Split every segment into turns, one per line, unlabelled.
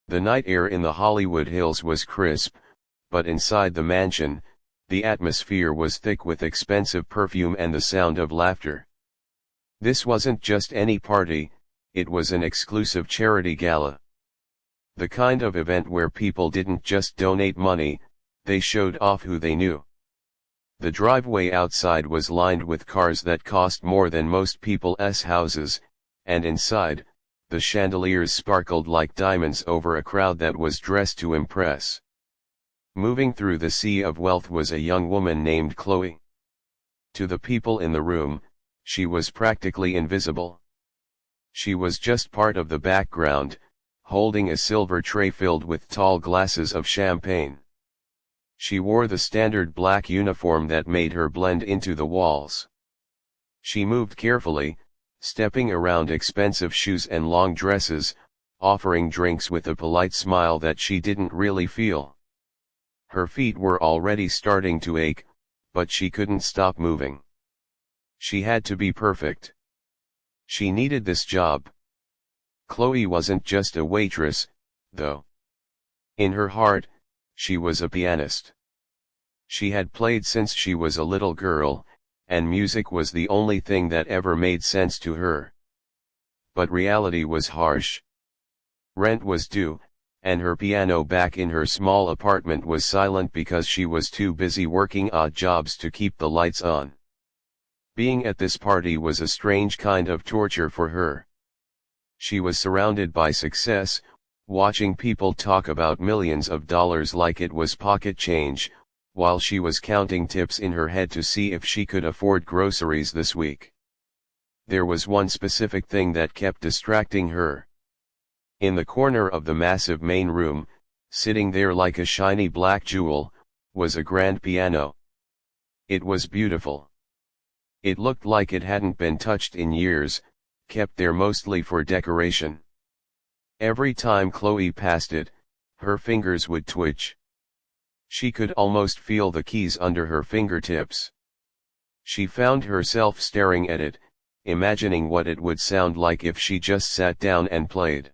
The night air in the Hollywood Hills was crisp, but inside the mansion, the atmosphere was thick with expensive perfume and the sound of laughter. This wasn't just any party, it was an exclusive charity gala. The kind of event where people didn't just donate money, they showed off who they knew. The driveway outside was lined with cars that cost more than most people's houses, and inside, the chandeliers sparkled like diamonds over a crowd that was dressed to impress. Moving through the sea of wealth was a young woman named Chloe. To the people in the room, she was practically invisible. She was just part of the background, holding a silver tray filled with tall glasses of champagne. She wore the standard black uniform that made her blend into the walls. She moved carefully, stepping around expensive shoes and long dresses, offering drinks with a polite smile that she didn't really feel. Her feet were already starting to ache, but she couldn't stop moving. She had to be perfect. She needed this job. Chloe wasn't just a waitress, though. In her heart, she was a pianist. She had played since she was a little girl, and music was the only thing that ever made sense to her. But reality was harsh. Rent was due, and her piano back in her small apartment was silent because she was too busy working odd jobs to keep the lights on. Being at this party was a strange kind of torture for her. She was surrounded by success, watching people talk about millions of dollars like it was pocket change, while she was counting tips in her head to see if she could afford groceries this week. There was one specific thing that kept distracting her. In the corner of the massive main room, sitting there like a shiny black jewel, was a grand piano. It was beautiful. It looked like it hadn't been touched in years, kept there mostly for decoration. Every time Chloe passed it, her fingers would twitch. She could almost feel the keys under her fingertips. She found herself staring at it, imagining what it would sound like if she just sat down and played.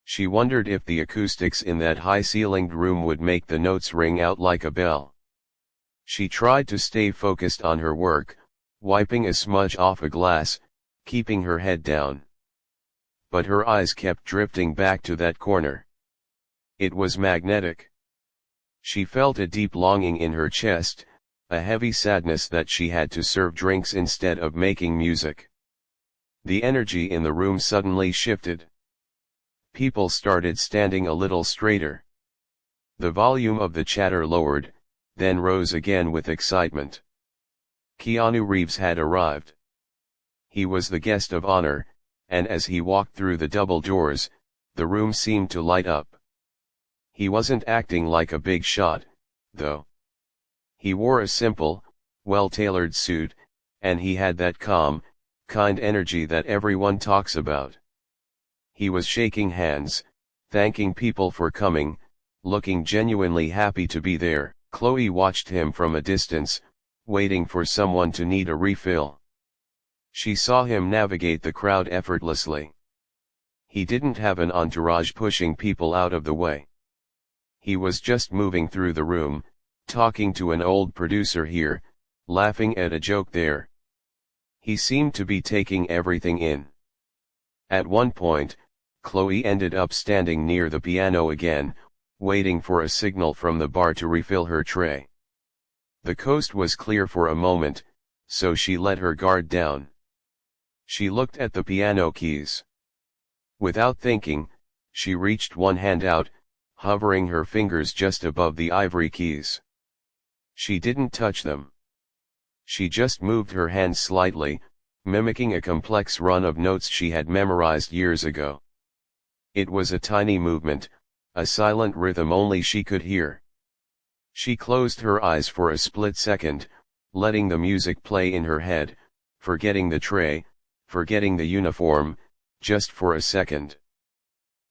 She wondered if the acoustics in that high-ceilinged room would make the notes ring out like a bell. She tried to stay focused on her work, wiping a smudge off a glass, keeping her head down. But her eyes kept drifting back to that corner. It was magnetic. She felt a deep longing in her chest, a heavy sadness that she had to serve drinks instead of making music. The energy in the room suddenly shifted. People started standing a little straighter. The volume of the chatter lowered, then rose again with excitement. Keanu Reeves had arrived. He was the guest of honor, and as he walked through the double doors, the room seemed to light up. He wasn't acting like a big shot, though. He wore a simple, well-tailored suit, and he had that calm, kind energy that everyone talks about. He was shaking hands, thanking people for coming, looking genuinely happy to be there. Chloe watched him from a distance, waiting for someone to need a refill. She saw him navigate the crowd effortlessly. He didn't have an entourage pushing people out of the way. He was just moving through the room, talking to an old producer here, laughing at a joke there. He seemed to be taking everything in. At one point, Chloe ended up standing near the piano again, waiting for a signal from the bar to refill her tray. The coast was clear for a moment, so she let her guard down. She looked at the piano keys. Without thinking, she reached one hand out, hovering her fingers just above the ivory keys. She didn't touch them. She just moved her hand slightly, mimicking a complex run of notes she had memorized years ago. It was a tiny movement, a silent rhythm only she could hear. She closed her eyes for a split second, letting the music play in her head, forgetting the tray, forgetting the uniform, just for a second.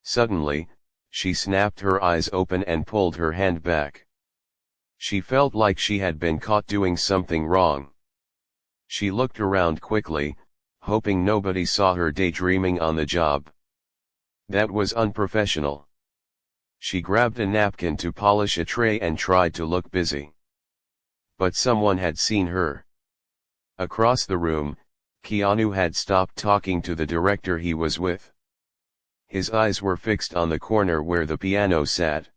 Suddenly, she snapped her eyes open and pulled her hand back. She felt like she had been caught doing something wrong. She looked around quickly, hoping nobody saw her daydreaming on the job. That was unprofessional. She grabbed a napkin to polish a tray and tried to look busy. But someone had seen her. Across the room, Keanu had stopped talking to the director he was with. His eyes were fixed on the corner where the piano sat.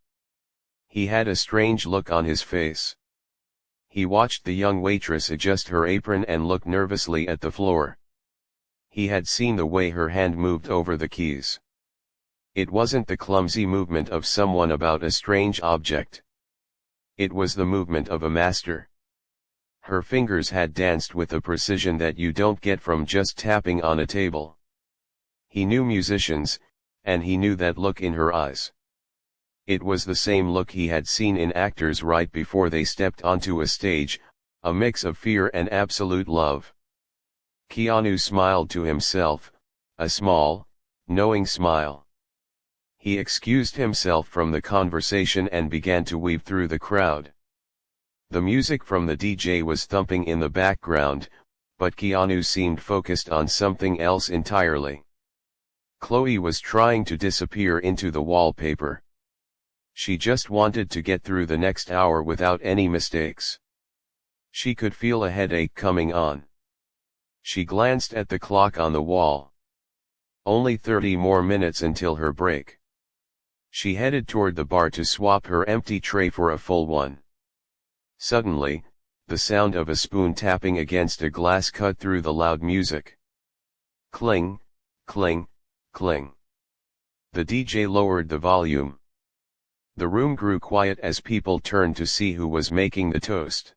He had a strange look on his face. He watched the young waitress adjust her apron and look nervously at the floor. He had seen the way her hand moved over the keys. It wasn't the clumsy movement of someone about a strange object. It was the movement of a master. Her fingers had danced with a precision that you don't get from just tapping on a table. He knew musicians, and he knew that look in her eyes. It was the same look he had seen in actors right before they stepped onto a stage, a mix of fear and absolute love. Keanu smiled to himself, a small, knowing smile. He excused himself from the conversation and began to weave through the crowd. The music from the DJ was thumping in the background, but Keanu seemed focused on something else entirely. Chloe was trying to disappear into the wallpaper. She just wanted to get through the next hour without any mistakes. She could feel a headache coming on. She glanced at the clock on the wall. Only 30 more minutes until her break. She headed toward the bar to swap her empty tray for a full one. Suddenly, the sound of a spoon tapping against a glass cut through the loud music. Cling, cling, cling. The DJ lowered the volume. The room grew quiet as people turned to see who was making the toast.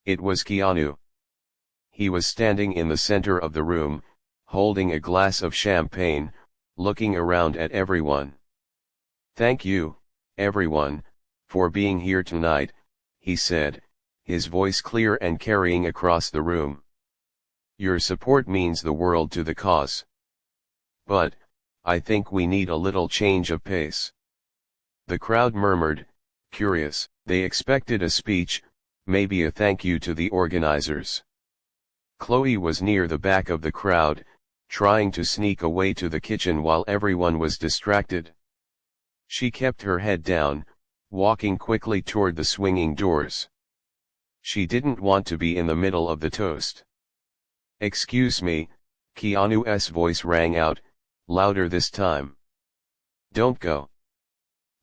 It was Keanu. He was standing in the center of the room, holding a glass of champagne, looking around at everyone. "Thank you, everyone, for being here tonight," he said, his voice clear and carrying across the room. "Your support means the world to the cause. But, I think we need a little change of pace." The crowd murmured, curious. They expected a speech, maybe a thank you to the organizers. Chloe was near the back of the crowd, trying to sneak away to the kitchen while everyone was distracted. She kept her head down, walking quickly toward the swinging doors. She didn't want to be in the middle of the toast. "Excuse me," Keanu's voice rang out, louder this time. "Don't go."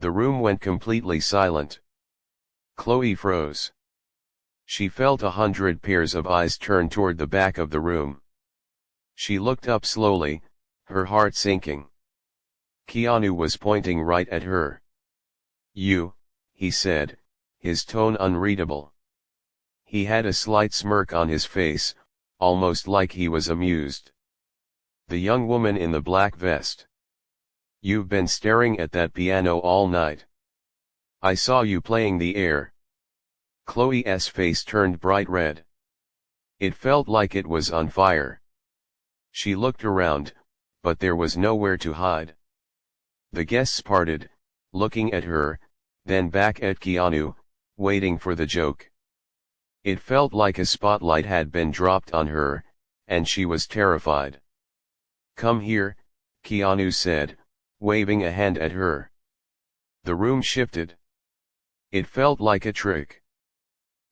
The room went completely silent. Chloe froze. She felt 100 pairs of eyes turn toward the back of the room. She looked up slowly, her heart sinking. Keanu was pointing right at her. "You," he said, his tone unreadable. He had a slight smirk on his face, almost like he was amused. "The young woman in the black vest. You've been staring at that piano all night. I saw you playing the air." Chloe's face turned bright red. It felt like it was on fire. She looked around, but there was nowhere to hide. The guests parted, looking at her, then back at Keanu, waiting for the joke. It felt like a spotlight had been dropped on her, and she was terrified. "Come here," Keanu said, waving a hand at her. The room shifted. It felt like a trick.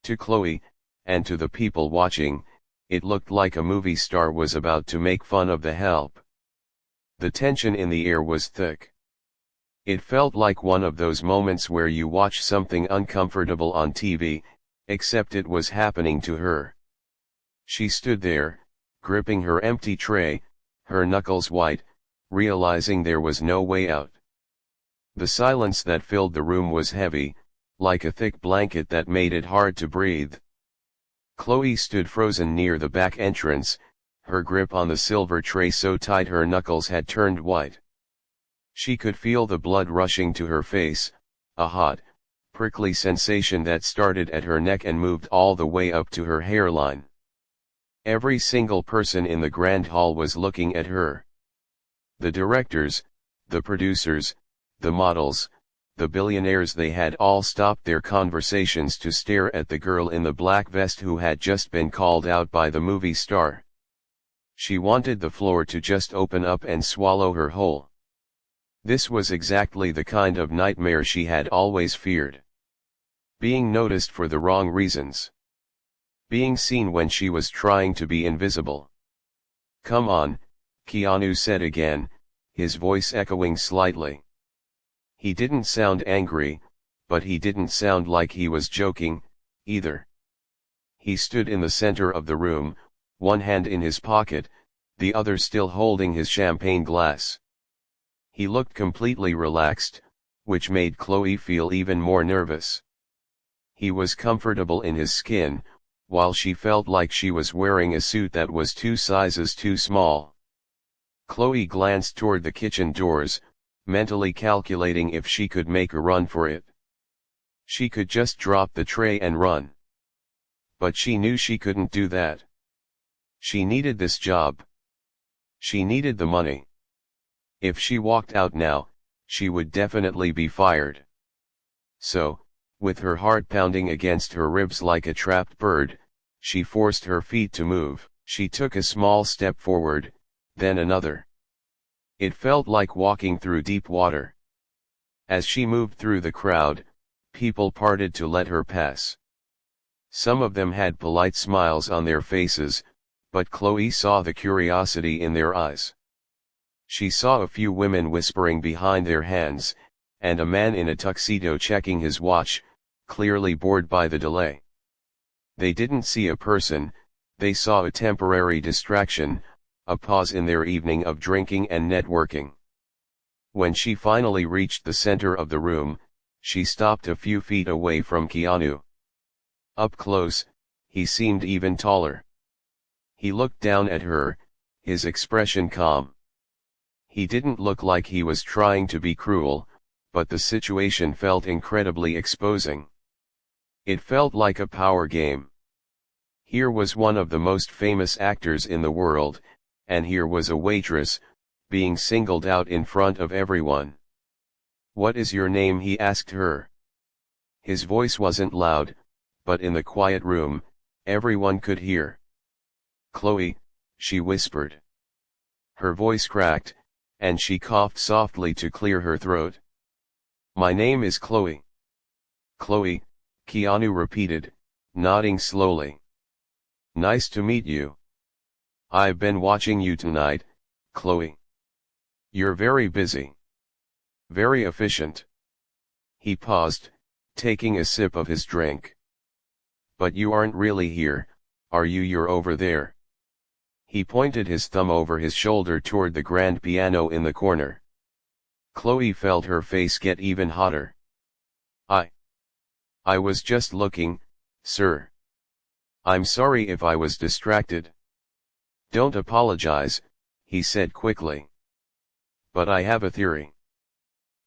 To Chloe, and to the people watching, it looked like a movie star was about to make fun of the help. The tension in the air was thick. It felt like one of those moments where you watch something uncomfortable on TV, except it was happening to her. She stood there, gripping her empty tray, her knuckles white, realizing there was no way out. The silence that filled the room was heavy, like a thick blanket that made it hard to breathe. Chloe stood frozen near the back entrance, her grip on the silver tray so tight her knuckles had turned white. She could feel the blood rushing to her face, a hot, prickly sensation that started at her neck and moved all the way up to her hairline. Every single person in the grand hall was looking at her. The directors, the producers, the models, the billionaires, they had all stopped their conversations to stare at the girl in the black vest who had just been called out by the movie star. She wanted the floor to just open up and swallow her whole. This was exactly the kind of nightmare she had always feared. Being noticed for the wrong reasons. Being seen when she was trying to be invisible. "Come on," Keanu said again, his voice echoing slightly. He didn't sound angry, but he didn't sound like he was joking, either. He stood in the center of the room, one hand in his pocket, the other still holding his champagne glass. He looked completely relaxed, which made Chloe feel even more nervous. He was comfortable in his skin, while she felt like she was wearing a suit that was 2 sizes too small. Chloe glanced toward the kitchen doors, mentally calculating if she could make a run for it. She could just drop the tray and run. But she knew she couldn't do that. She needed this job. She needed the money. If she walked out now, she would definitely be fired. So, with her heart pounding against her ribs like a trapped bird, she forced her feet to move. She took a small step forward, then another. It felt like walking through deep water. As she moved through the crowd, people parted to let her pass. Some of them had polite smiles on their faces, but Chloe saw the curiosity in their eyes. She saw a few women whispering behind their hands, and a man in a tuxedo checking his watch, clearly bored by the delay. They didn't see a person, they saw a temporary distraction, a pause in their evening of drinking and networking. When she finally reached the center of the room, she stopped a few feet away from Keanu. Up close, he seemed even taller. He looked down at her, his expression calm. He didn't look like he was trying to be cruel, but the situation felt incredibly exposing. It felt like a power game. Here was one of the most famous actors in the world, and here was a waitress, being singled out in front of everyone. "What is your name?" he asked her. His voice wasn't loud, but in the quiet room, everyone could hear. "Chloe," she whispered. Her voice cracked, and she coughed softly to clear her throat. "My name is Chloe." "Chloe," Keanu repeated, nodding slowly. "Nice to meet you. I've been watching you tonight, Chloe. You're very busy. Very efficient." He paused, taking a sip of his drink. "But you aren't really here, are you? You're over there." He pointed his thumb over his shoulder toward the grand piano in the corner. Chloe felt her face get even hotter. I was just looking, sir. I'm sorry if I was distracted." "Don't apologize," he said quickly. "But I have a theory.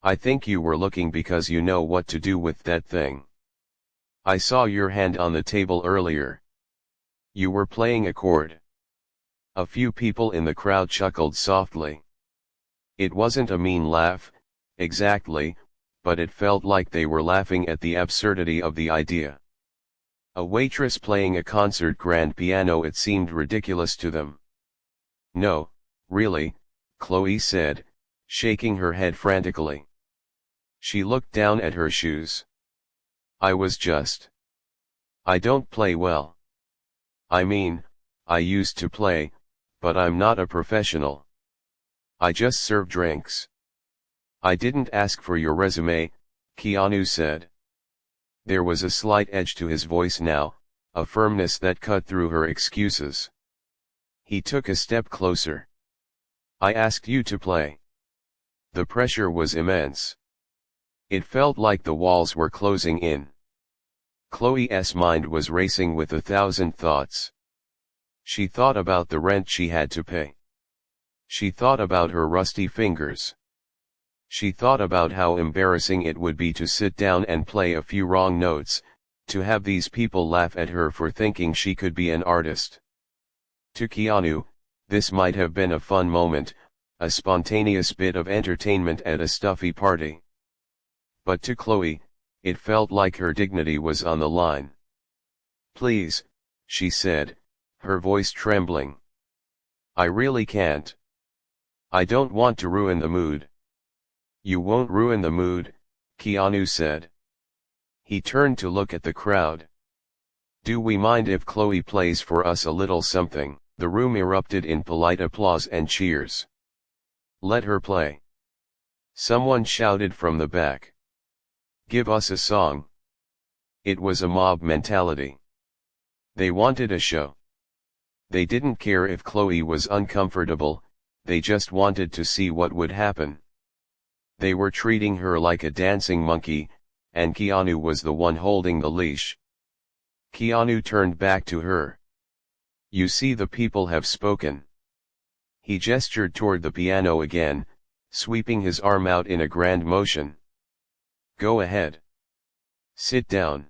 I think you were looking because you know what to do with that thing. I saw your hand on the table earlier. You were playing a chord." A few people in the crowd chuckled softly. It wasn't a mean laugh, exactly, but it felt like they were laughing at the absurdity of the idea. A waitress playing a concert grand piano, it seemed ridiculous to them. "No, really," Chloe said, shaking her head frantically. She looked down at her shoes. I don't play well. I mean, I used to play, but I'm not a professional. I just serve drinks." "I didn't ask for your resume," Keanu said. There was a slight edge to his voice now, a firmness that cut through her excuses. He took a step closer. "I asked you to play." The pressure was immense. It felt like the walls were closing in. Chloe's mind was racing with 1,000 thoughts. She thought about the rent she had to pay. She thought about her rusty fingers. She thought about how embarrassing it would be to sit down and play a few wrong notes, to have these people laugh at her for thinking she could be an artist. To Keanu, this might have been a fun moment, a spontaneous bit of entertainment at a stuffy party. But to Chloe, it felt like her dignity was on the line. "Please," she said, her voice trembling. "I really can't. I don't want to ruin the mood." You won't ruin the mood, Keanu said. He turned to look at the crowd. Do we mind if Chloe plays for us a little something? The room erupted in polite applause and cheers. Let her play. Someone shouted from the back. Give us a song. It was a mob mentality. They wanted a show. They didn't care if Chloe was uncomfortable, they just wanted to see what would happen. They were treating her like a dancing monkey, and Keanu was the one holding the leash. Keanu turned back to her. You see, the people have spoken. He gestured toward the piano again, sweeping his arm out in a grand motion. Go ahead. Sit down.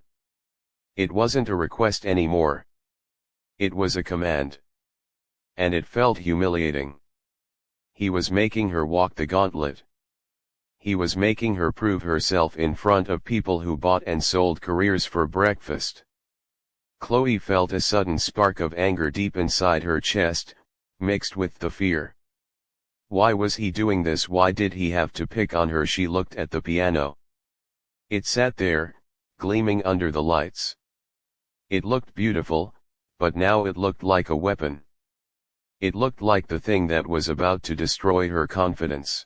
It wasn't a request anymore. It was a command. And it felt humiliating. He was making her walk the gauntlet. He was making her prove herself in front of people who bought and sold careers for breakfast. Chloe felt a sudden spark of anger deep inside her chest, mixed with the fear. Why was he doing this? Why did he have to pick on her? She looked at the piano. It sat there, gleaming under the lights. It looked beautiful, but now it looked like a weapon. It looked like the thing that was about to destroy her confidence.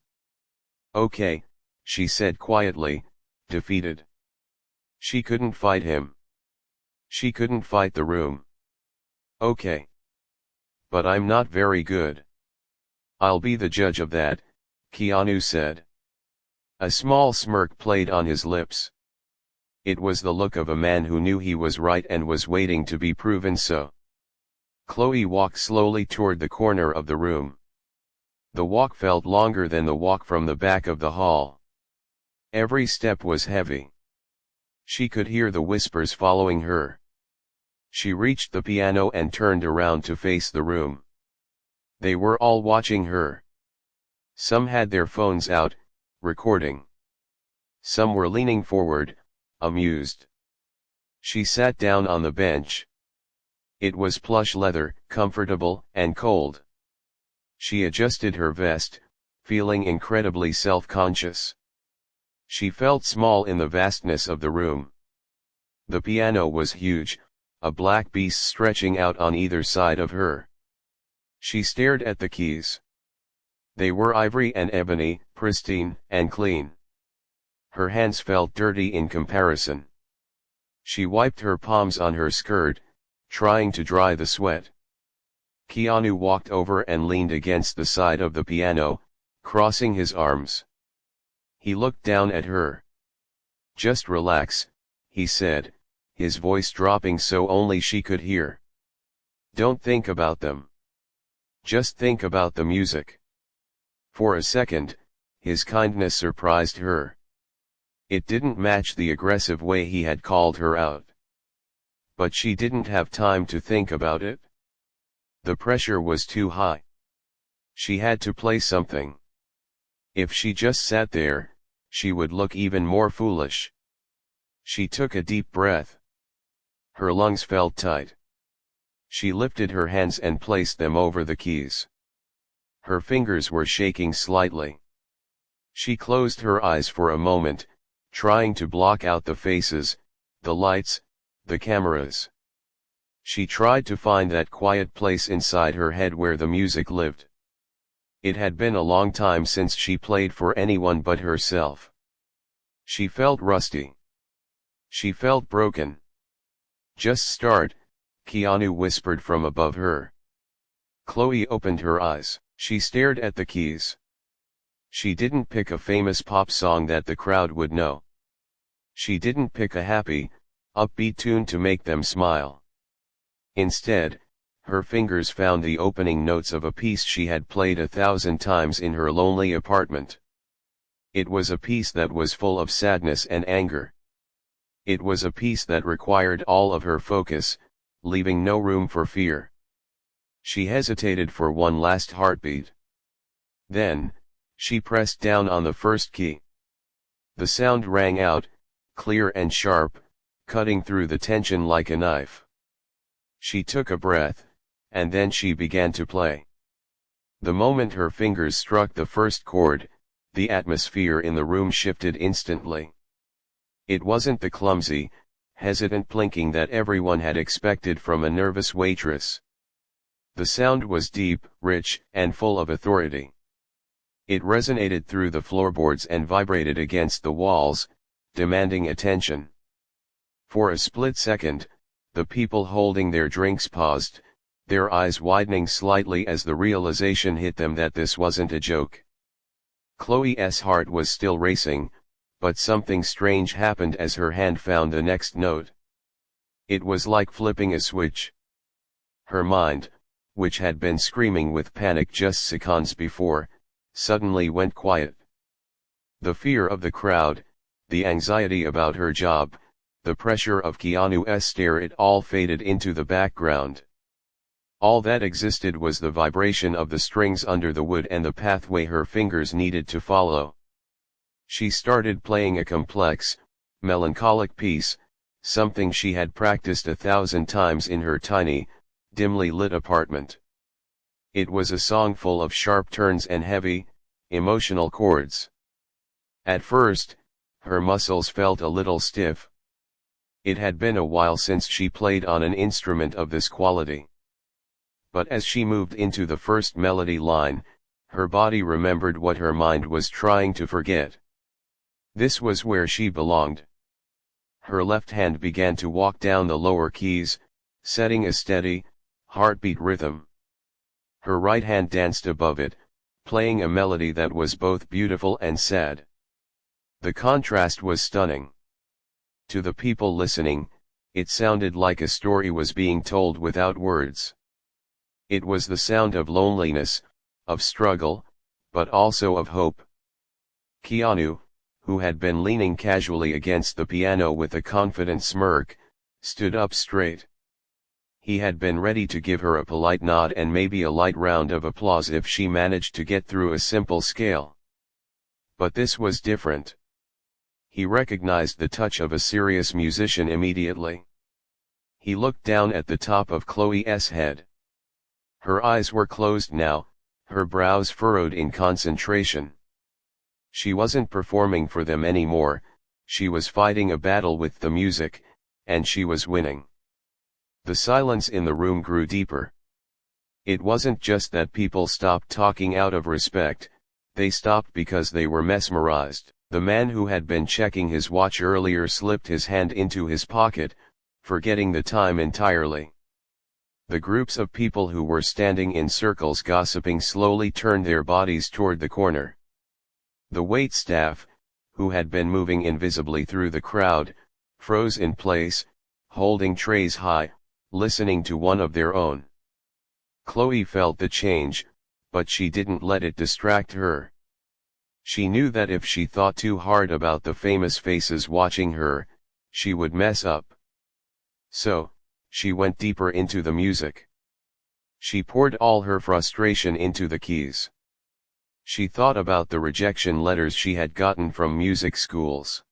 Okay, she said quietly, defeated. She couldn't fight him. She couldn't fight the room. Okay. But I'm not very good. I'll be the judge of that, Keanu said. A small smirk played on his lips. It was the look of a man who knew he was right and was waiting to be proven so. Chloe walked slowly toward the corner of the room. The walk felt longer than the walk from the back of the hall. Every step was heavy. She could hear the whispers following her. She reached the piano and turned around to face the room. They were all watching her. Some had their phones out, recording. Some were leaning forward, amused. She sat down on the bench. It was plush leather, comfortable and cold. She adjusted her vest, feeling incredibly self-conscious. She felt small in the vastness of the room. The piano was huge, a black beast stretching out on either side of her. She stared at the keys. They were ivory and ebony, pristine and clean. Her hands felt dirty in comparison. She wiped her palms on her skirt, trying to dry the sweat. Keanu walked over and leaned against the side of the piano, crossing his arms. He looked down at her. Just relax, he said, his voice dropping so only she could hear. Don't think about them. Just think about the music. For a second, his kindness surprised her. It didn't match the aggressive way he had called her out. But she didn't have time to think about it. The pressure was too high. She had to play something. If she just sat there, she would look even more foolish. She took a deep breath. Her lungs felt tight. She lifted her hands and placed them over the keys. Her fingers were shaking slightly. She closed her eyes for a moment, trying to block out the faces, the lights, the cameras. She tried to find that quiet place inside her head where the music lived. It had been a long time since she played for anyone but herself. She felt rusty. She felt broken. Just start, Keanu whispered from above her. Chloe opened her eyes. She stared at the keys. She didn't pick a famous pop song that the crowd would know. She didn't pick a happy, upbeat tune to make them smile. Instead, her fingers found the opening notes of a piece she had played 1,000 times in her lonely apartment. It was a piece that was full of sadness and anger. It was a piece that required all of her focus, leaving no room for fear. She hesitated for one last heartbeat. Then, she pressed down on the first key. The sound rang out, clear and sharp, cutting through the tension like a knife. She took a breath, and then she began to play. The moment her fingers struck the first chord, the atmosphere in the room shifted instantly. It wasn't the clumsy, hesitant plinking that everyone had expected from a nervous waitress. The sound was deep, rich, and full of authority. It resonated through the floorboards and vibrated against the walls, demanding attention. For a split second, the people holding their drinks paused, their eyes widening slightly as the realization hit them that this wasn't a joke. Chloe's heart was still racing, but something strange happened as her hand found the next note. It was like flipping a switch. Her mind, which had been screaming with panic just seconds before, suddenly went quiet. The fear of the crowd, the anxiety about her job, the pressure of Keanu's stare, it all faded into the background. All that existed was the vibration of the strings under the wood and the pathway her fingers needed to follow. She started playing a complex, melancholic piece, something she had practiced 1,000 times in her tiny, dimly lit apartment. It was a song full of sharp turns and heavy, emotional chords. At first, her muscles felt a little stiff. It had been a while since she played on an instrument of this quality. But as she moved into the first melody line, her body remembered what her mind was trying to forget. This was where she belonged. Her left hand began to walk down the lower keys, setting a steady, heartbeat rhythm. Her right hand danced above it, playing a melody that was both beautiful and sad. The contrast was stunning. To the people listening, it sounded like a story was being told without words. It was the sound of loneliness, of struggle, but also of hope. Keanu, who had been leaning casually against the piano with a confident smirk, stood up straight. He had been ready to give her a polite nod and maybe a light round of applause if she managed to get through a simple scale. But this was different. He recognized the touch of a serious musician immediately. He looked down at the top of Chloe's head. Her eyes were closed now, her brows furrowed in concentration. She wasn't performing for them anymore, she was fighting a battle with the music, and she was winning. The silence in the room grew deeper. It wasn't just that people stopped talking out of respect, they stopped because they were mesmerized. The man who had been checking his watch earlier slipped his hand into his pocket, forgetting the time entirely. The groups of people who were standing in circles gossiping slowly turned their bodies toward the corner. The wait staff, who had been moving invisibly through the crowd, froze in place, holding trays high, listening to one of their own. Chloe felt the change, but she didn't let it distract her. She knew that if she thought too hard about the famous faces watching her, she would mess up. So, she went deeper into the music. She poured all her frustration into the keys. She thought about the rejection letters she had gotten from music schools.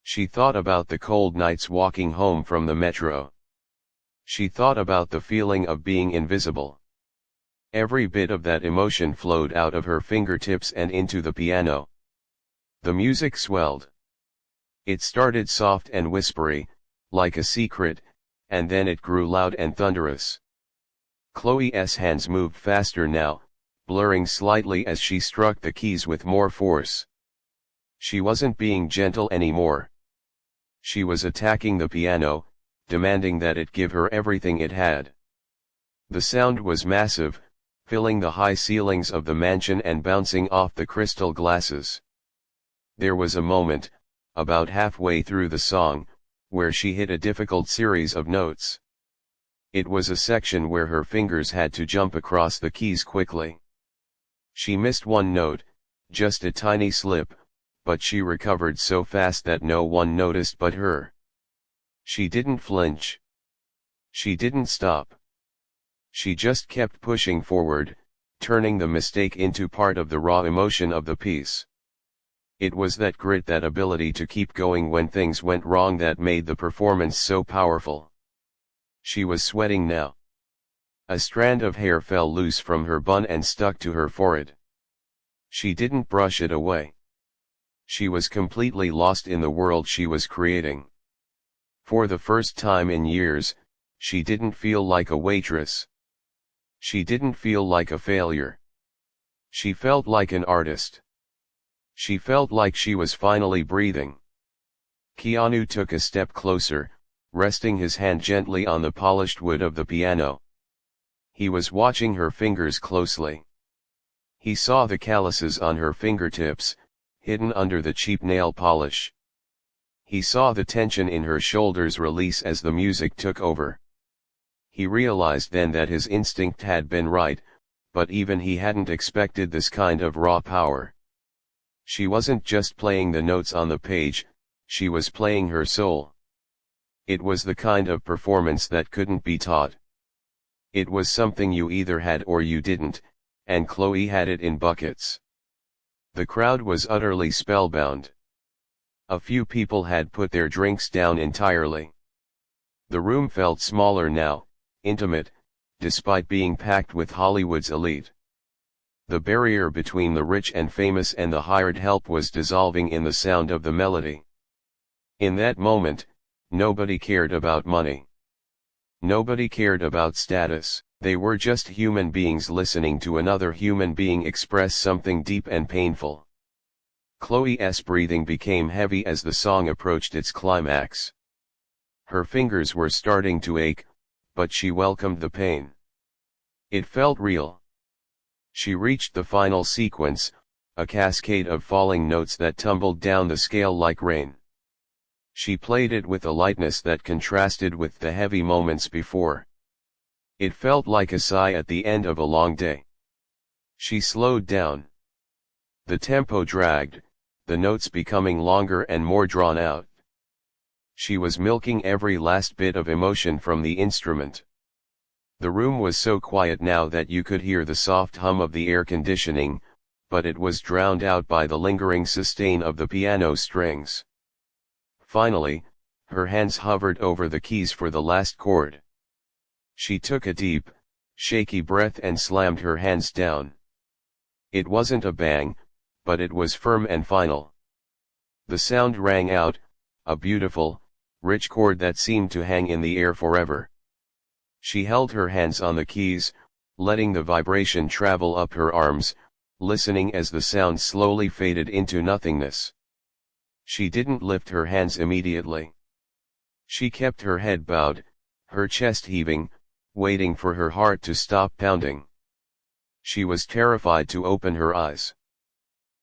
She thought about the cold nights walking home from the metro. She thought about the feeling of being invisible. Every bit of that emotion flowed out of her fingertips and into the piano. The music swelled. It started soft and whispery, like a secret, and then it grew loud and thunderous. Chloe's hands moved faster now, blurring slightly as she struck the keys with more force. She wasn't being gentle anymore. She was attacking the piano, demanding that it give her everything it had. The sound was massive, filling the high ceilings of the mansion and bouncing off the crystal glasses. There was a moment, about halfway through the song, where she hit a difficult series of notes. It was a section where her fingers had to jump across the keys quickly. She missed one note, just a tiny slip, but she recovered so fast that no one noticed but her. She didn't flinch. She didn't stop. She just kept pushing forward, turning the mistake into part of the raw emotion of the piece. It was that grit, that ability to keep going when things went wrong, that made the performance so powerful. She was sweating now. A strand of hair fell loose from her bun and stuck to her forehead. She didn't brush it away. She was completely lost in the world she was creating. For the first time in years, she didn't feel like a waitress. She didn't feel like a failure. She felt like an artist. She felt like she was finally breathing. Keanu took a step closer, resting his hand gently on the polished wood of the piano. He was watching her fingers closely. He saw the calluses on her fingertips, hidden under the cheap nail polish. He saw the tension in her shoulders release as the music took over. He realized then that his instinct had been right, but even he hadn't expected this kind of raw power. She wasn't just playing the notes on the page, she was playing her soul. It was the kind of performance that couldn't be taught. It was something you either had or you didn't, and Chloe had it in buckets. The crowd was utterly spellbound. A few people had put their drinks down entirely. The room felt smaller now, intimate, despite being packed with Hollywood's elite. The barrier between the rich and famous and the hired help was dissolving in the sound of the melody. In that moment, nobody cared about money. Nobody cared about status. They were just human beings listening to another human being express something deep and painful. Chloe's breathing became heavy as the song approached its climax. Her fingers were starting to ache, but she welcomed the pain. It felt real. She reached the final sequence, a cascade of falling notes that tumbled down the scale like rain. She played it with a lightness that contrasted with the heavy moments before. It felt like a sigh at the end of a long day. She slowed down. The tempo dragged, the notes becoming longer and more drawn out. She was milking every last bit of emotion from the instrument. The room was so quiet now that you could hear the soft hum of the air conditioning, but it was drowned out by the lingering sustain of the piano strings. Finally, her hands hovered over the keys for the last chord. She took a deep, shaky breath and slammed her hands down. It wasn't a bang, but it was firm and final. The sound rang out, a beautiful, rich chord that seemed to hang in the air forever. She held her hands on the keys, letting the vibration travel up her arms, listening as the sound slowly faded into nothingness. She didn't lift her hands immediately. She kept her head bowed, her chest heaving, waiting for her heart to stop pounding. She was terrified to open her eyes.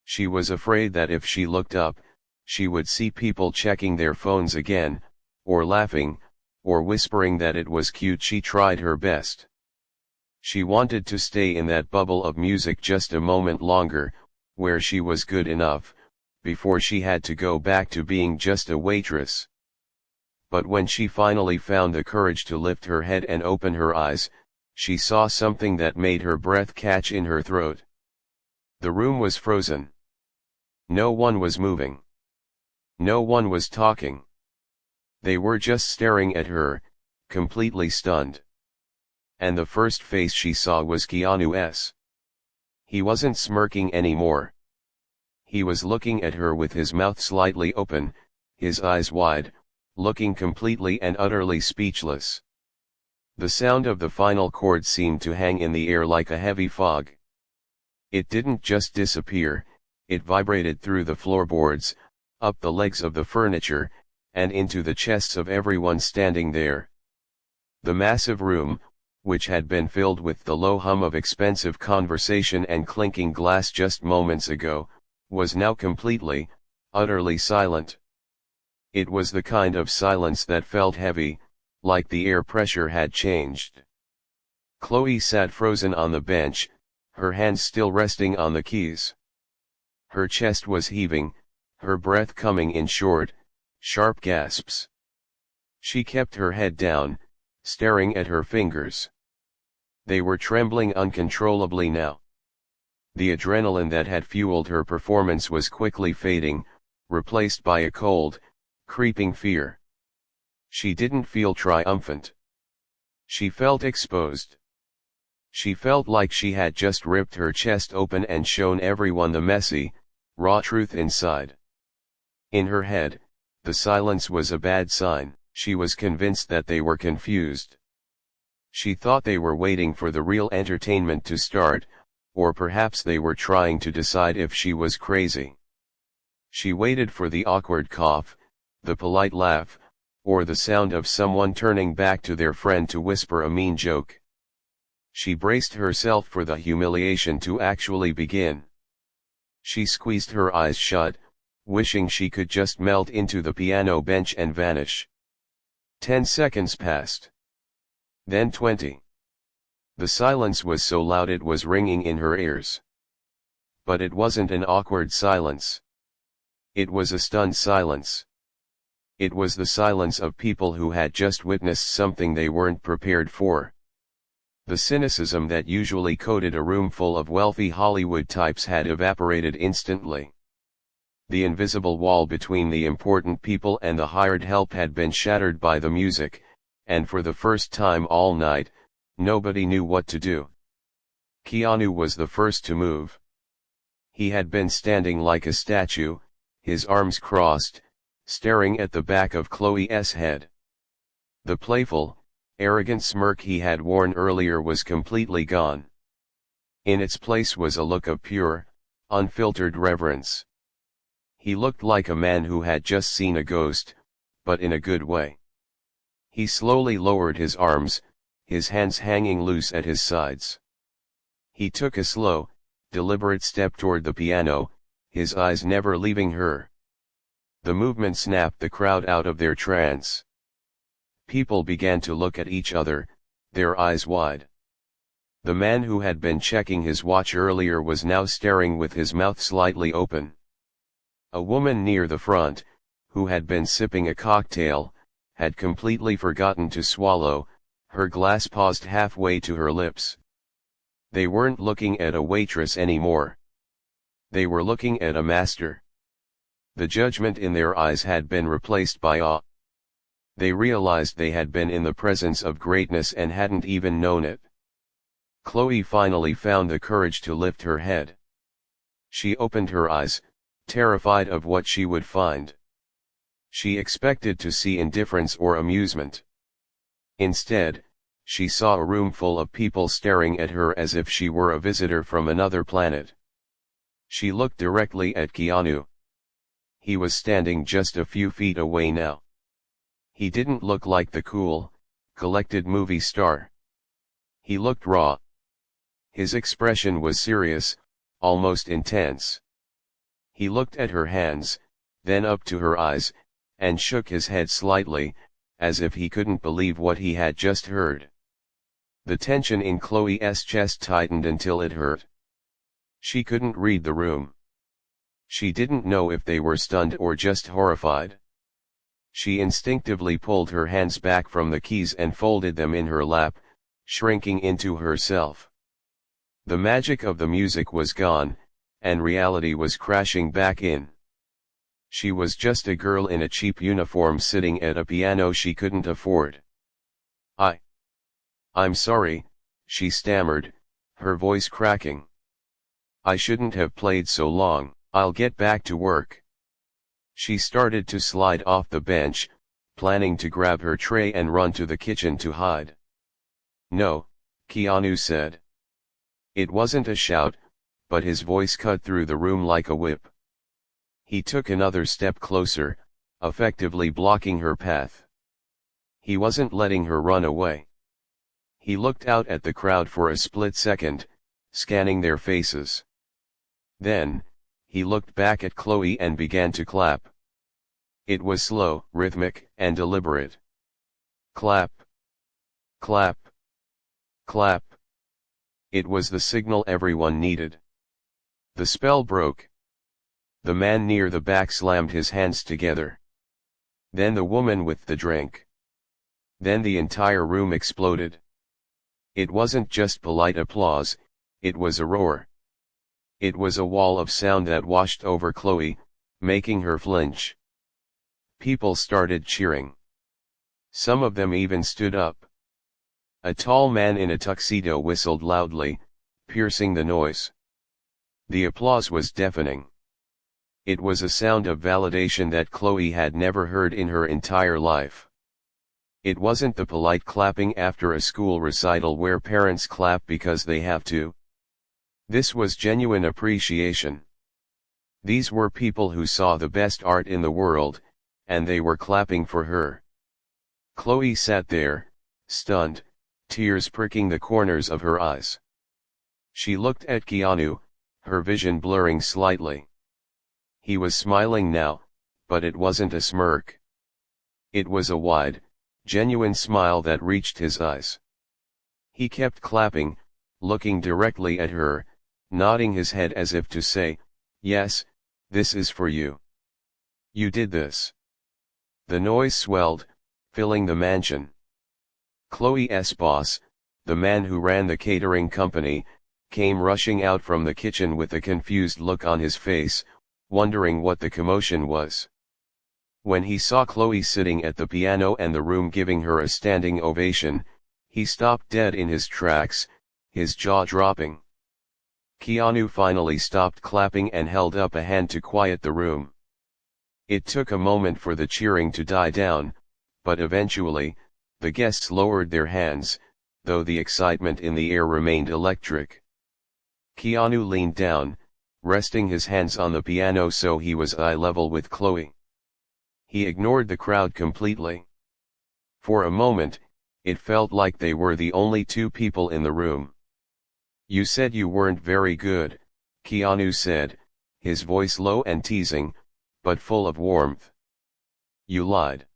She was afraid that if she looked up, she would see people checking their phones again, or laughing, or whispering that it was cute. She tried her best. She wanted to stay in that bubble of music just a moment longer, where she was good enough, before she had to go back to being just a waitress. But when she finally found the courage to lift her head and open her eyes, she saw something that made her breath catch in her throat. The room was frozen. No one was moving. No one was talking. They were just staring at her, completely stunned. And the first face she saw was Keanu's. He wasn't smirking anymore. He was looking at her with his mouth slightly open, his eyes wide, looking completely and utterly speechless. The sound of the final chord seemed to hang in the air like a heavy fog. It didn't just disappear, it vibrated through the floorboards, up the legs of the furniture, and into the chests of everyone standing there. The massive room, which had been filled with the low hum of expensive conversation and clinking glass just moments ago, was now completely, utterly silent. It was the kind of silence that felt heavy, like the air pressure had changed. Chloe sat frozen on the bench, her hands still resting on the keys. Her chest was heaving, her breath coming in short, sharp gasps. She kept her head down, staring at her fingers. They were trembling uncontrollably now. The adrenaline that had fueled her performance was quickly fading, replaced by a cold, creeping fear. She didn't feel triumphant. She felt exposed. She felt like she had just ripped her chest open and shown everyone the messy, raw truth inside. In her head, the silence was a bad sign. She was convinced that they were confused. She thought they were waiting for the real entertainment to start, or perhaps they were trying to decide if she was crazy. She waited for the awkward cough, the polite laugh, or the sound of someone turning back to their friend to whisper a mean joke. She braced herself for the humiliation to actually begin. She squeezed her eyes shut, wishing she could just melt into the piano bench and vanish. 10 seconds passed. Then 20. The silence was so loud it was ringing in her ears. But it wasn't an awkward silence. It was a stunned silence. It was the silence of people who had just witnessed something they weren't prepared for. The cynicism that usually coated a room full of wealthy Hollywood types had evaporated instantly. The invisible wall between the important people and the hired help had been shattered by the music, and for the first time all night, nobody knew what to do. Keanu was the first to move. He had been standing like a statue, his arms crossed, staring at the back of Chloe's head. The playful, arrogant smirk he had worn earlier was completely gone. In its place was a look of pure, unfiltered reverence. He looked like a man who had just seen a ghost, but in a good way. He slowly lowered his arms, his hands hanging loose at his sides. He took a slow, deliberate step toward the piano, his eyes never leaving her. The movement snapped the crowd out of their trance. People began to look at each other, their eyes wide. The man who had been checking his watch earlier was now staring with his mouth slightly open. A woman near the front, who had been sipping a cocktail, had completely forgotten to swallow, her glass paused halfway to her lips. They weren't looking at a waitress anymore. They were looking at a master. The judgment in their eyes had been replaced by awe. They realized they had been in the presence of greatness and hadn't even known it. Chloe finally found the courage to lift her head. She opened her eyes, terrified of what she would find. She expected to see indifference or amusement. Instead, she saw a room full of people staring at her as if she were a visitor from another planet. She looked directly at Keanu. He was standing just a few feet away now. He didn't look like the cool, collected movie star. He looked raw. His expression was serious, almost intense. He looked at her hands, then up to her eyes, and shook his head slightly, as if he couldn't believe what he had just heard. The tension in Chloe's chest tightened until it hurt. She couldn't read the room. She didn't know if they were stunned or just horrified. She instinctively pulled her hands back from the keys and folded them in her lap, shrinking into herself. The magic of the music was gone, and reality was crashing back in. She was just a girl in a cheap uniform sitting at a piano she couldn't afford. I'm sorry, she stammered, her voice cracking. I shouldn't have played so long. I'll get back to work. She started to slide off the bench, planning to grab her tray and run to the kitchen to hide. No, Keanu said. It wasn't a shout, but his voice cut through the room like a whip. He took another step closer, effectively blocking her path. He wasn't letting her run away. He looked out at the crowd for a split second, scanning their faces. Then, he looked back at Chloe and began to clap. It was slow, rhythmic, and deliberate. Clap. Clap. Clap. It was the signal everyone needed. The spell broke. The man near the back slammed his hands together. Then the woman with the drink. Then the entire room exploded. It wasn't just polite applause, it was a roar. It was a wall of sound that washed over Chloe, making her flinch. People started cheering. Some of them even stood up. A tall man in a tuxedo whistled loudly, piercing the noise. The applause was deafening. It was a sound of validation that Chloe had never heard in her entire life. It wasn't the polite clapping after a school recital where parents clap because they have to. This was genuine appreciation. These were people who saw the best art in the world, and they were clapping for her. Chloe sat there, stunned, tears pricking the corners of her eyes. She looked at Keanu, her vision blurring slightly. He was smiling now, but it wasn't a smirk. It was a wide, genuine smile that reached his eyes. He kept clapping, looking directly at her, nodding his head as if to say, "Yes, this is for you. You did this." The noise swelled, filling the mansion. Chloe's boss, the man who ran the catering company, came rushing out from the kitchen with a confused look on his face, wondering what the commotion was. When he saw Chloe sitting at the piano and the room giving her a standing ovation, he stopped dead in his tracks, his jaw dropping. Keanu finally stopped clapping and held up a hand to quiet the room. It took a moment for the cheering to die down, but eventually, the guests lowered their hands, though the excitement in the air remained electric. Keanu leaned down, resting his hands on the piano so he was eye level with Chloe. He ignored the crowd completely. For a moment, it felt like they were the only two people in the room. "You said you weren't very good," Keanu said, his voice low and teasing, but full of warmth. "You lied."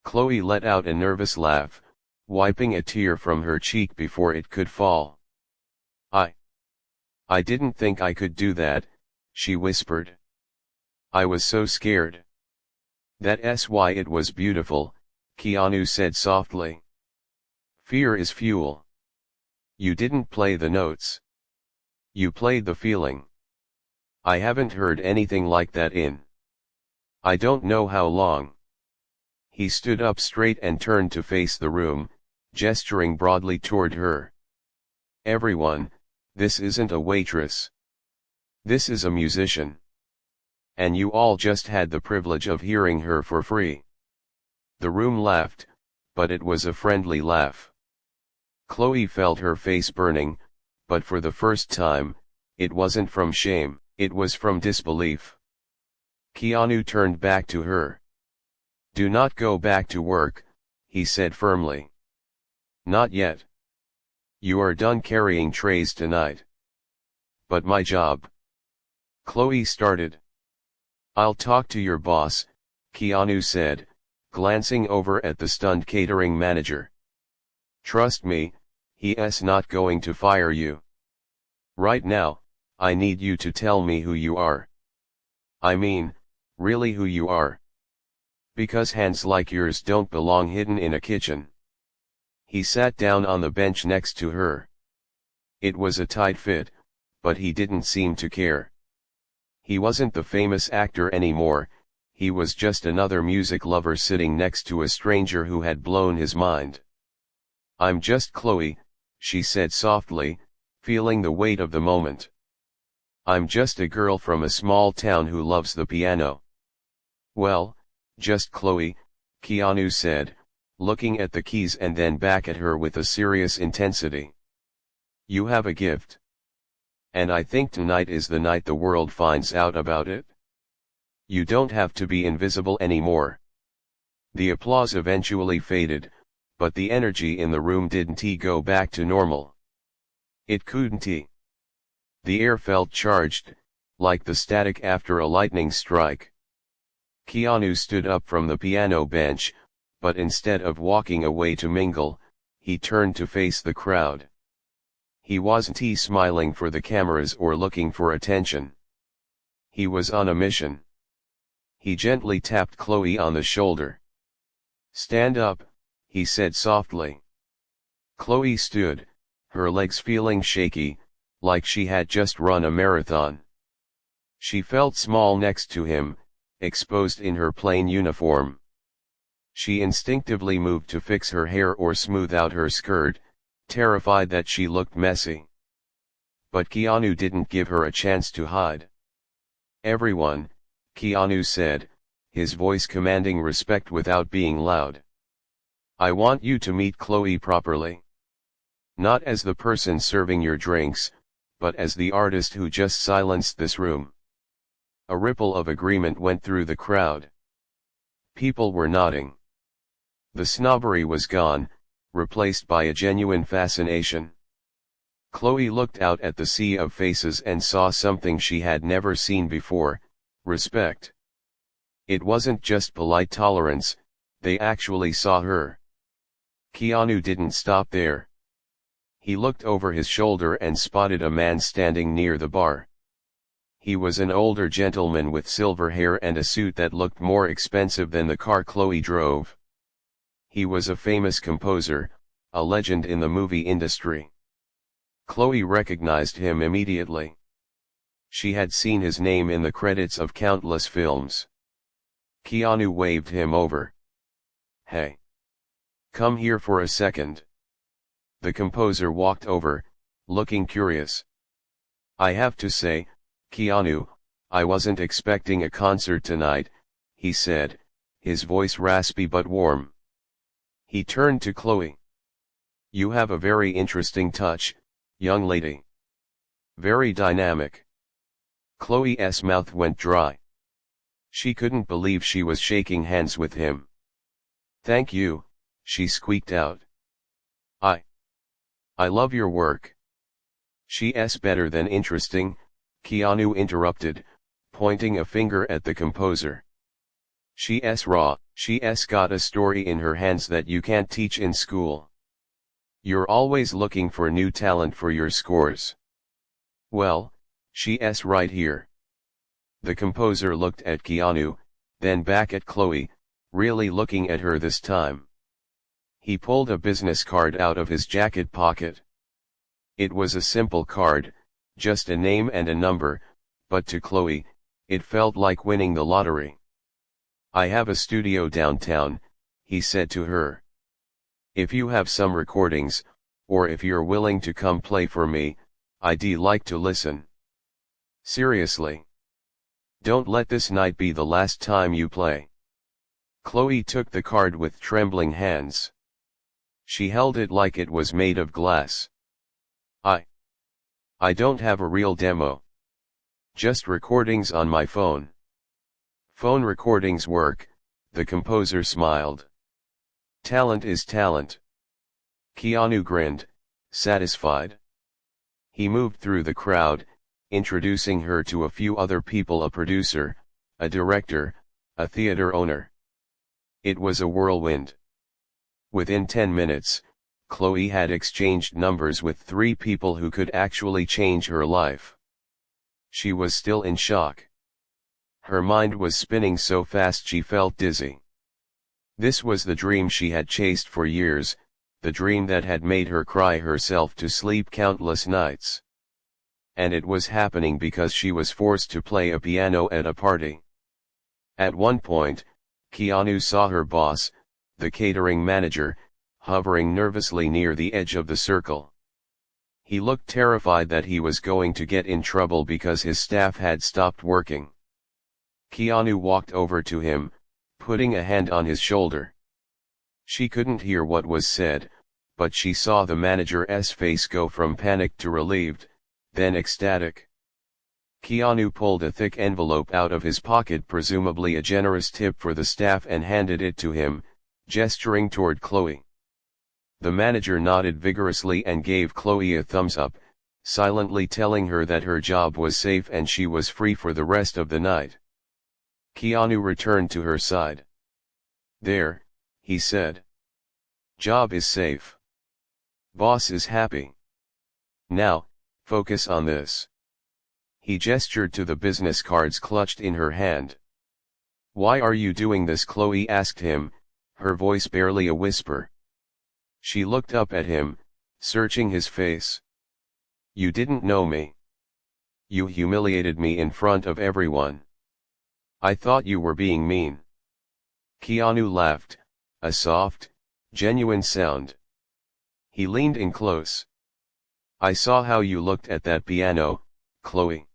Chloe let out a nervous laugh, wiping a tear from her cheek before it could fall. I didn't think I could do that," she whispered. "I was so scared." "That's why it was beautiful," Keanu said softly. "Fear is fuel. You didn't play the notes. You played the feeling. I haven't heard anything like that in I don't know how long." He stood up straight and turned to face the room, gesturing broadly toward her. "Everyone, this isn't a waitress. This is a musician. And you all just had the privilege of hearing her for free." The room laughed, but it was a friendly laugh. Chloe felt her face burning, but for the first time, it wasn't from shame, it was from disbelief. Keanu turned back to her. "Do not go back to work," he said firmly. "Not yet. You are done carrying trays tonight." "But my job." Chloe started. "I'll talk to your boss," Keanu said, glancing over at the stunned catering manager. "Trust me, he's not going to fire you. Right now, I need you to tell me who you are. I mean, really who you are. Because hands like yours don't belong hidden in a kitchen." He sat down on the bench next to her. It was a tight fit, but he didn't seem to care. He wasn't the famous actor anymore, he was just another music lover sitting next to a stranger who had blown his mind. "I'm just Chloe," she said softly, feeling the weight of the moment. "I'm just a girl from a small town who loves the piano." "Well, just Chloe," Keanu said, looking at the keys and then back at her with a serious intensity. "You have a gift. And I think tonight is the night the world finds out about it. You don't have to be invisible anymore." The applause eventually faded, but the energy in the room didn't go back to normal. It couldn't. The air felt charged, like the static after a lightning strike. Keanu stood up from the piano bench, but instead of walking away to mingle, he turned to face the crowd. He wasn't smiling for the cameras or looking for attention. He was on a mission. He gently tapped Chloe on the shoulder. "Stand up," he said softly. Chloe stood, her legs feeling shaky, like she had just run a marathon. She felt small next to him, exposed in her plain uniform. She instinctively moved to fix her hair or smooth out her skirt, terrified that she looked messy. But Keanu didn't give her a chance to hide. "Everyone," Keanu said, his voice commanding respect without being loud. "I want you to meet Chloe properly. Not as the person serving your drinks, but as the artist who just silenced this room." A ripple of agreement went through the crowd. People were nodding. The snobbery was gone, replaced by a genuine fascination. Chloe looked out at the sea of faces and saw something she had never seen before: respect. It wasn't just polite tolerance, they actually saw her. Keanu didn't stop there. He looked over his shoulder and spotted a man standing near the bar. He was an older gentleman with silver hair and a suit that looked more expensive than the car Chloe drove. He was a famous composer, a legend in the movie industry. Chloe recognized him immediately. She had seen his name in the credits of countless films. Keanu waved him over. "Hey. Come here for a second." The composer walked over, looking curious. "I have to say, Keanu, I wasn't expecting a concert tonight," he said, his voice raspy but warm. He turned to Chloe. "You have a very interesting touch, young lady. Very dynamic." Chloe's mouth went dry. She couldn't believe she was shaking hands with him. "Thank you," she squeaked out. I love your work." "She's better than interesting," Keanu interrupted, pointing a finger at the composer. "She's raw, she's got a story in her hands that you can't teach in school. You're always looking for new talent for your scores. Well, she's right here." The composer looked at Keanu, then back at Chloe, really looking at her this time. He pulled a business card out of his jacket pocket. It was a simple card, just a name and a number, but to Chloe, it felt like winning the lottery. "I have a studio downtown," he said to her. "If you have some recordings, or if you're willing to come play for me, I'd like to listen. Seriously. Don't let this night be the last time you play." Chloe took the card with trembling hands. She held it like it was made of glass. I don't have a real demo. Just recordings on my phone." "Phone recordings work," the composer smiled. "Talent is talent." Keanu grinned, satisfied. He moved through the crowd, introducing her to a few other people: a producer, a director, a theater owner. It was a whirlwind. Within 10 minutes, Chloe had exchanged numbers with 3 people who could actually change her life. She was still in shock. Her mind was spinning so fast she felt dizzy. This was the dream she had chased for years, the dream that had made her cry herself to sleep countless nights. And it was happening because she was forced to play a piano at a party. At one point, Keanu saw her boss, the catering manager, hovering nervously near the edge of the circle. He looked terrified that he was going to get in trouble because his staff had stopped working. Keanu walked over to him, putting a hand on his shoulder. She couldn't hear what was said, but she saw the manager's face go from panicked to relieved, then ecstatic. Keanu pulled a thick envelope out of his pocket, presumably a generous tip for the staff, and handed it to him, gesturing toward Chloe. The manager nodded vigorously and gave Chloe a thumbs up, silently telling her that her job was safe and she was free for the rest of the night. Keanu returned to her side. "There," he said. "Job is safe. Boss is happy. Now, focus on this." He gestured to the business cards clutched in her hand. "Why are you doing this?" Chloe asked him, her voice barely a whisper. She looked up at him, searching his face. "You didn't know me. You humiliated me in front of everyone. I thought you were being mean." Keanu laughed, a soft, genuine sound. He leaned in close. I saw how you looked at that piano, Chloe.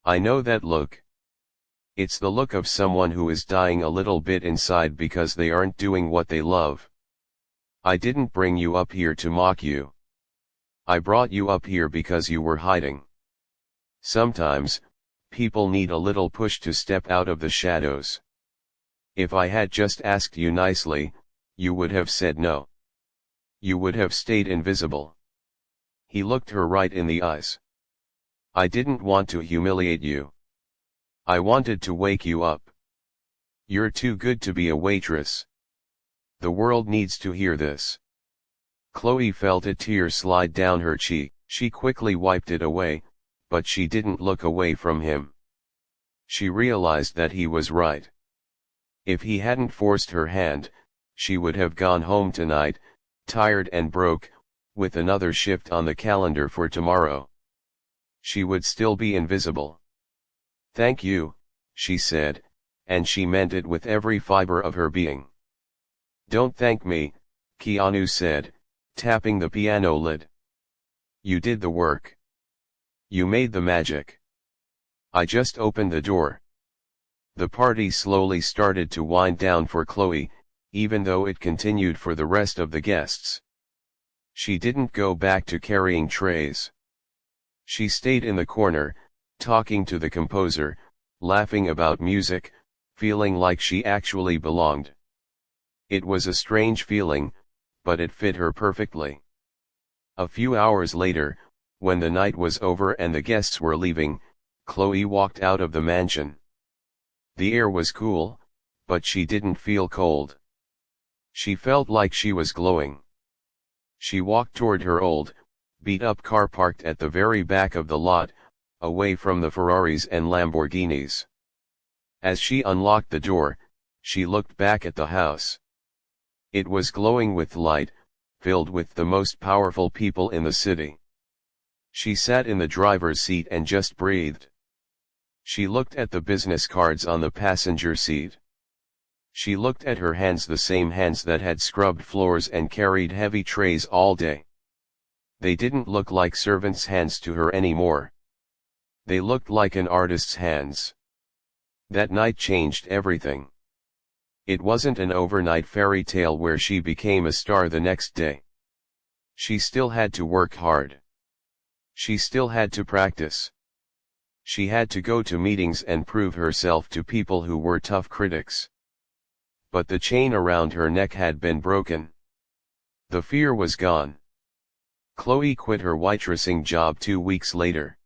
I know that look. It's the look of someone who is dying a little bit inside because they aren't doing what they love. I didn't bring you up here to mock you. I brought you up here because you were hiding. Sometimes, people need a little push to step out of the shadows. If I had just asked you nicely, you would have said no. You would have stayed invisible. He looked her right in the eyes. I didn't want to humiliate you. I wanted to wake you up. You're too good to be a waitress. The world needs to hear this. Chloe felt a tear slide down her cheek. She quickly wiped it away, but she didn't look away from him. She realized that he was right. If he hadn't forced her hand, she would have gone home tonight, tired and broke, with another shift on the calendar for tomorrow. She would still be invisible. Thank you, she said, and she meant it with every fiber of her being. Don't thank me, Keanu said, tapping the piano lid. You did the work. You made the magic. I just opened the door. The party slowly started to wind down for Chloe, even though it continued for the rest of the guests. She didn't go back to carrying trays. She stayed in the corner, talking to the composer, laughing about music, feeling like she actually belonged. It was a strange feeling, but it fit her perfectly. A few hours later, when the night was over and the guests were leaving, Chloe walked out of the mansion. The air was cool, but she didn't feel cold. She felt like she was glowing. She walked toward her old, beat-up car parked at the very back of the lot, away from the Ferraris and Lamborghinis. As she unlocked the door, she looked back at the house. It was glowing with light, filled with the most powerful people in the city. She sat in the driver's seat and just breathed. She looked at the business cards on the passenger seat. She looked at her hands, the same hands that had scrubbed floors and carried heavy trays all day. They didn't look like servants' hands to her anymore. They looked like an artist's hands. That night changed everything. It wasn't an overnight fairy tale where she became a star the next day. She still had to work hard. She still had to practice. She had to go to meetings and prove herself to people who were tough critics. But the chain around her neck had been broken. The fear was gone. Chloe quit her waitressing job 2 weeks later.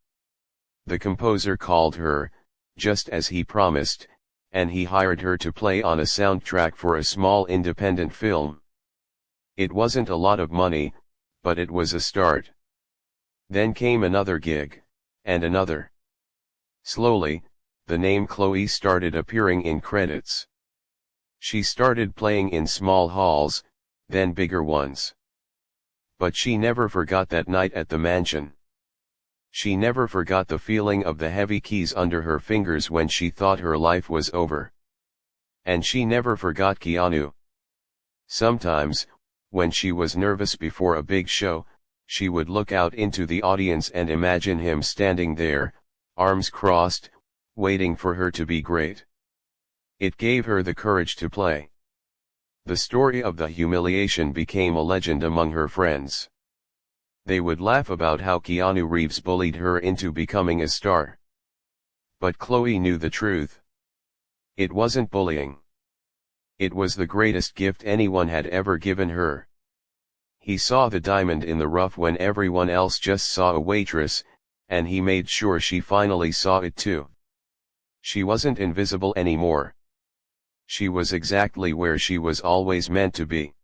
The composer called her, just as he promised, and he hired her to play on a soundtrack for a small independent film. It wasn't a lot of money, but it was a start. Then came another gig, and another. Slowly, the name Chloe started appearing in credits. She started playing in small halls, then bigger ones. But she never forgot that night at the mansion. She never forgot the feeling of the heavy keys under her fingers when she thought her life was over. And she never forgot Keanu. Sometimes, when she was nervous before a big show, she would look out into the audience and imagine him standing there, arms crossed, waiting for her to be great. It gave her the courage to play. The story of the humiliation became a legend among her friends. They would laugh about how Keanu Reeves bullied her into becoming a star. But Chloe knew the truth. It wasn't bullying. It was the greatest gift anyone had ever given her. He saw the diamond in the rough when everyone else just saw a waitress, and he made sure she finally saw it too. She wasn't invisible anymore. She was exactly where she was always meant to be.